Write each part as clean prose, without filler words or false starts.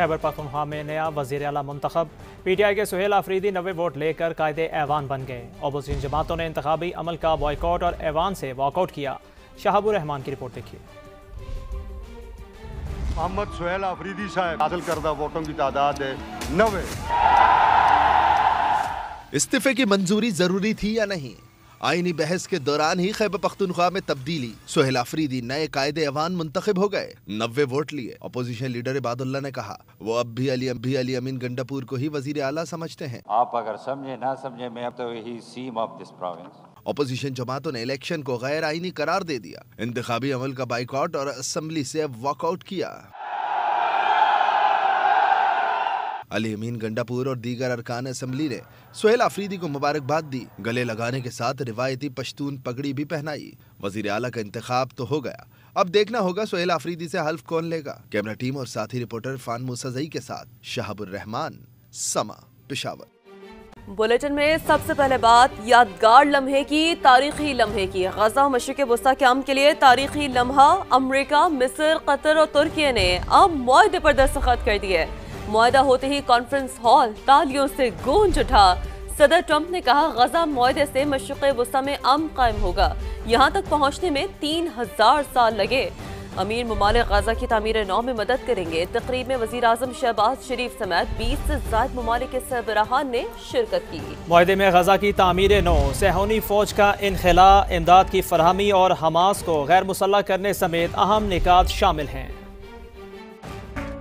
खैबर पख्तूनख्वा में नया वज़ीर आला मुंतखब। PTI के सुहेल आफरीदी 90 वोट लेकर कायदे ऐवान बन गए। अपोजिशन जमातों ने इंतखाबी अमल का बॉयकॉट और ऐवान से वॉकआउट किया। शहाबुर रहमान की रिपोर्ट देखिए। मोहम्मद सुहेल आफरीदी साहब हासिल करदा वोटों की तादाद है 90। इस्तीफे की मंजूरी जरूरी थी या नहीं? आईनी बहस के दौरान ही खैबर पख्तूनख्वा में तब्दीली। सुहेल आफरीदी नए कायदे ऐवान मुंतखब हो गए, 90 वोट लिए। अपोजिशन लीडर इबादुल्लाह ने कहा वो अब भी अली अमीन गंडापुर को ही वजीर आला समझते हैं। आप अगर समझे ना समझे, मैं तो ही सीम ऑफ दिस प्रोविंस। अपोजिशन जमातों ने इलेक्शन को गैर आईनी करार दे दिया, इंतखाबी अमल का बाइकआउट और असेंबली से वॉकआउट किया। अली अमीन गंडापुर और दीगर अरकान असेंबली ने सुहेल आफरीदी को मुबारकबाद दी। गले लगाने के साथ रिवायती पश्तून पगड़ी भी पहनाई। वजीर आला का इंतखाब तो हो गया, अब देखना होगा सुहेल आफरीदी से हल्फ कौन लेगा। कैमरा टीम और साथी रिपोर्टर फान मूसाजई के साथ शहाबुर रहमान, समा, पेशावर। बुलेटिन में सबसे पहले बात यादगार लम्हे की, तारीखी लम्हे की। गजा मशरिक़ वस्ता के अमन के लिए तारीखी लम्हा। अमरीका, मिस्र, कतर और तुर्की ने अब मुआहदे पर दस्तखत कर दिए। मुआहदा होते ही कॉन्फ्रेंस हॉल तालियों से गूंज उठा। सदर ट्रंप ने कहा गजा मुआहदे से मशरिक़ वस्ता में अमन कायम होगा। यहाँ तक पहुँचने में 3000 साल लगे। अमीर ममालिक गजा की तामीर नौ में मदद करेंगे। तकरीब में वज़ीर आज़म शहबाज शरीफ समेत 20 से ज़ायद ममालिक के सरबराहान ने शिरकत की। मुआहदे में गजा की तामीर नौ, सेहूनी फौज का इनखला, इमदाद की फरहमी और हमास को गैर मुसल्लह करने समेत अहम निकात शामिल हैं।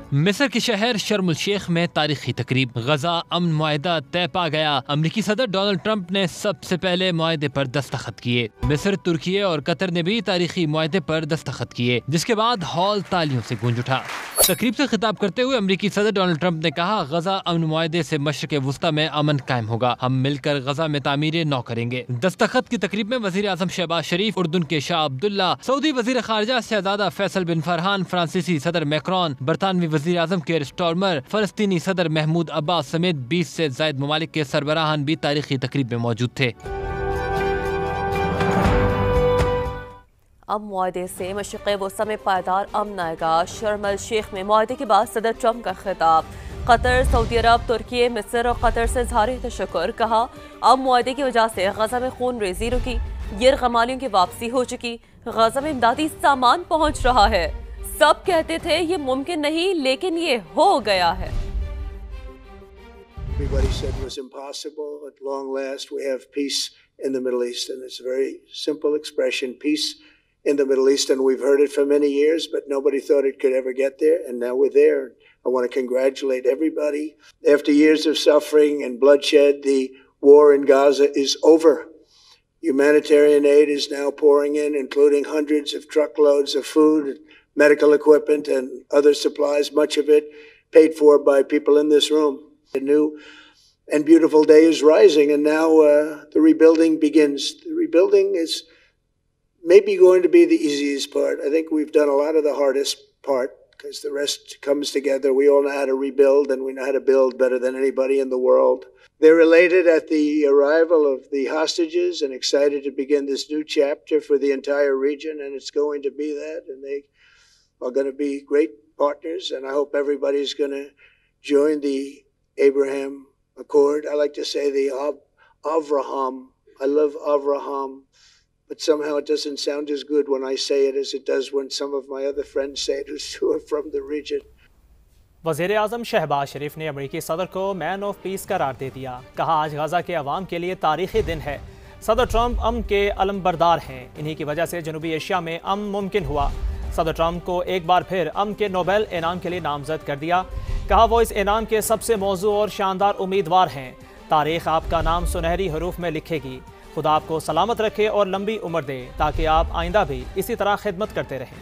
मिस्र के शहर शर्म शेख में तारीखी तकरीब। गजा अमन मुआहदा तय पा गया। अमरीकी सदर डोनाल्ड ट्रंप ने सबसे पहले मुआहदे पर दस्तखत किए। मिस्र, तुर्की और कतर ने भी तारीखी मुआहदे पर दस्तखत किए, जिसके बाद हॉल तालियों से गूंज उठा। तकरीब से खिताब करते हुए अमरीकी सदर डोनाल्ड ट्रंप ने कहा गजा अमन मुआहदे से मशरिक़ वुस्ता में अमन कायम होगा। हम मिलकर गजा में तामीर नौ करेंगे। दस्तखत की तकरीब में वज़ीर आज़म शहबाज शरीफ, उर्दून के शाह अब्दुल्ला, सऊदी वज़ीर ख़ारिजा शहज़ादा फैसल बिन फरहान, फ्रांसीसी सदर मैक्रोन, बरतानवी वज़ीर आज़म केयर स्टारमर, फलस्तीनी सदर महमूद अब्बास समेत 20 से ज़ायद ममालिक के सरबराहान भी तारीखी तकरीब में मौजूद थे। अब मुआहदे से मशरिक़ वस्ता में पायदार अमन आएगा। शर्म अल शेख में मुआहदे के बाद सदर ट्रंप का खिताब। कतर, सऊदी अरब, तुर्की, मिस्र और कतर से इज़हार तशक्कुर। कहा अब मुआहदे की वजह से गजा में खून रेजी रुकी, यरगमालियों की वापसी हो चुकी, गजा में इमदादी सामान पहुँच रहा है। सब कहते थे ये मुमकिन नहीं, लेकिन ये हो गया है। Everybody said it was impossible. At long last, we have peace in the Middle East, and it's a very simple expression: peace in the Middle East. And we've heard it for many years, but nobody thought it could ever get there, and now we're there. I want to congratulate everybody. After years of suffering and bloodshed, the war in Gaza is over. Humanitarian aid is now pouring in, including hundreds of truckloads of food, medical equipment, and other supplies, much of it paid for by people in this room. A new and beautiful day is rising, and now the rebuilding begins. The rebuilding is maybe going to be the easiest part. I think we've done a lot of the hardest part, because the rest comes together. We all know how to rebuild, and we know how to build better than anybody in the world. They're elated at the arrival of the hostages and excited to begin this new chapter for the entire region, and it's going to be that, and they are going to be great partners, and I hope everybody's going to join the Abraham Accord. I like to say the Avraham. I love Avraham, but somehow it doesn't sound as good when I say it as it does when some of my other friends say it who are from the region. वज़ीर आज़म शहबाज शरीफ ने अमरीकी सदर को man of peace करार दे दिया। कहा आज गजा के अवाम के लिए तारीखी दिन है। सदर ट्रंप अमन के अलमबरदार हैं, इन्हीं की वजह से जनूबी एशिया में अमन मुमकिन हुआ। सदर ट्रंप को एक बार फिर अमन के नोबेल इनाम के लिए नामजद कर दिया। कहा वो इस इनाम के सबसे मौजू और शानदार उम्मीदवार हैं। तारीख आपका नाम सुनहरी हरूफ में लिखेगी। खुदा आपको सलामत रखे और लंबी उम्र दे, ताकि आप आइंदा भी इसी तरह खिदमत करते रहें।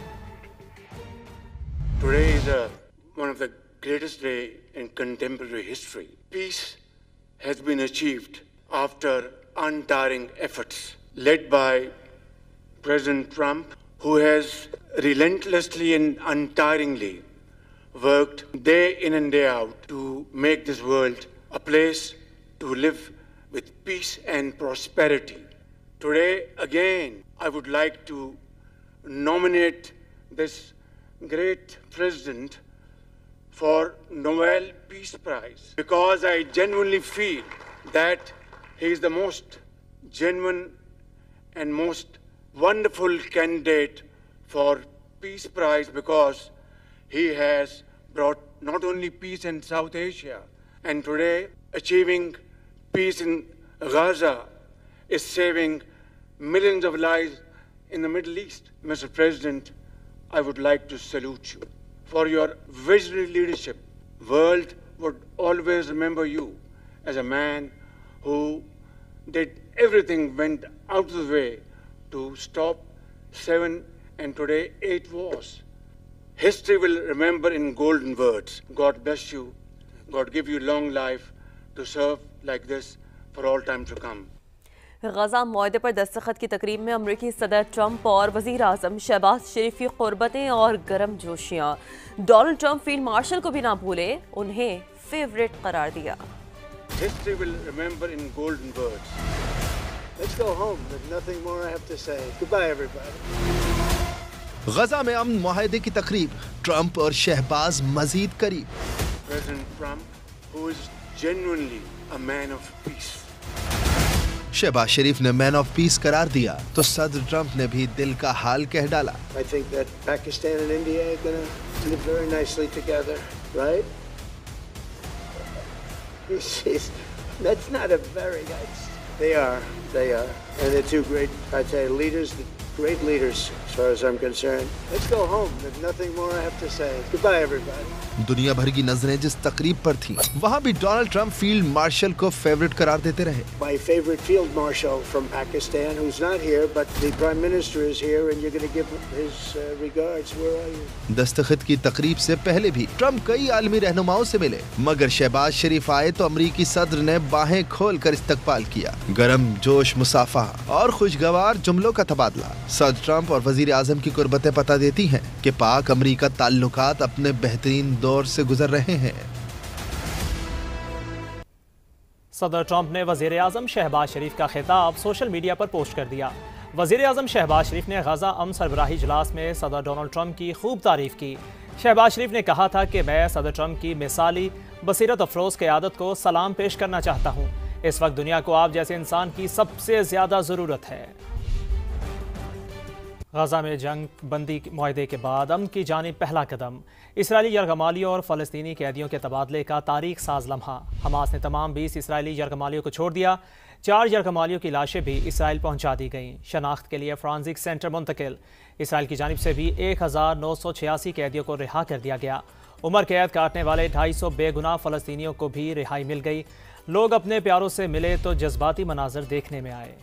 Today is one of the greatest day in contemporary history. Peace has been achieved after untiring efforts led by President Trump, who has relentlessly and untiringly worked day in and day out to make this world a place to live with peace and prosperity. Today, again, I would like to nominate this great president for Nobel Peace Prize because I genuinely feel that he is the most genuine and most wonderful candidate for Peace Prize because he has brought not only peace in South Asia, and today achieving peace in Gaza is saving millions of lives in the Middle East. Mr. President, I would like to salute you for your visionary leadership. World would always remember you as a man who did everything, went out of the way to stop 7 and today 8 wars. History will remember in golden words. God bless you. God give you long life to serve like this for all time to come. गजा मुआहदे पर दस्तखत की तकरीब में अमरीकी सदर Trump और वजीर आजम शहबाज शरीफ की कुर्बतें और गर्म जोशियां। डोनाल्ड ट्रंप फील्ड मार्शल को भी ना भूले, उन्हें फेवरेट करार दिया। History will remember in golden words. Let's go home. There's nothing more I have to say. Goodbye, everybody. गजा में अमन मुआहदे की तकरीब, ट्रंप और शहबाज मजीद करीब। President Trump, who is genuinely a man of peace. Shahbaz शरीफ ने मैन ऑफ पीस करार दिया तो सदर ट्रंप ने भी दिल का हाल कह डाला। I think that Pakistan and India are going to live very nicely together, right? That's not a very nice. They are, and they're two great, I tell you, leaders, great leaders, as far as I'm concerned. Let's go home. There's nothing more I have to say. Goodbye, everybody. दुनिया भर की नजरें जिस तकरीब पर थीं, वहाँ भी डोनाल्ड ट्रंप फील्ड मार्शल को फेवरेट करार देते रहे। My favorite field marshal from Pakistan, who's not here, but the Prime Minister is here, and you're going to give his regards. Where are you? दस्तखत की तकरीब से पहले भी ट्रंप कई आलमी रहनुमाओं से मिले, मगर शहबाज शरीफ आए तो अमरीकी सदर ने बाहें खोलकर इस्तकबाल किया। गरम जोश मुसाफा और खुशगवार जुमलों का तबादला। सदर ट्रंप और वजीर आजम की कुर्बतें पता देती हैं कि पाक अमरीका ताल्लुकात अपने बेहतरीन दौर से गुजर रहे हैं। सदर ट्रंप ने वजीर आजम शहबाज शरीफ का खिताब सोशल मीडिया पर पोस्ट कर दिया। वजीर आजम शहबाज शरीफ ने गजा अमन सरबराही इजलास में सदर डोनाल्ड ट्रंप की खूब तारीफ की। शहबाज शरीफ ने कहा था कि मैं सदर ट्रंप की मिसाली बसीरत अफरोज क़यादत को सलाम पेश करना चाहता हूँ। इस वक्त दुनिया को आप जैसे इंसान की सबसे ज्यादा जरूरत है। गजा में जंग बंदी मुआहदे के बाद अमन की जानिब पहला कदम। इसराइली यरगमालियों और फ़लस्तीनी कैदियों के तबादले का तारीख साज लम्हा। हमास ने तमाम 20 इसराइली यरगमालियों को छोड़ दिया। 4 यरगमालियों की लाशें भी इसराइल पहुंचा दी गईं। शनाख्त के लिए फ्रांसिक सेंटर मुंतकिल। इसराइल की जानिब से भी 1986 कैदियों को रिहा कर दिया गया। उम्र कैद काटने वाले 250 बेगुनाह फ़लस्तीनियों को भी रिहाई मिल गई। लोग अपने प्यारों से मिले तो जज्बाती मनाजर देखने में आए।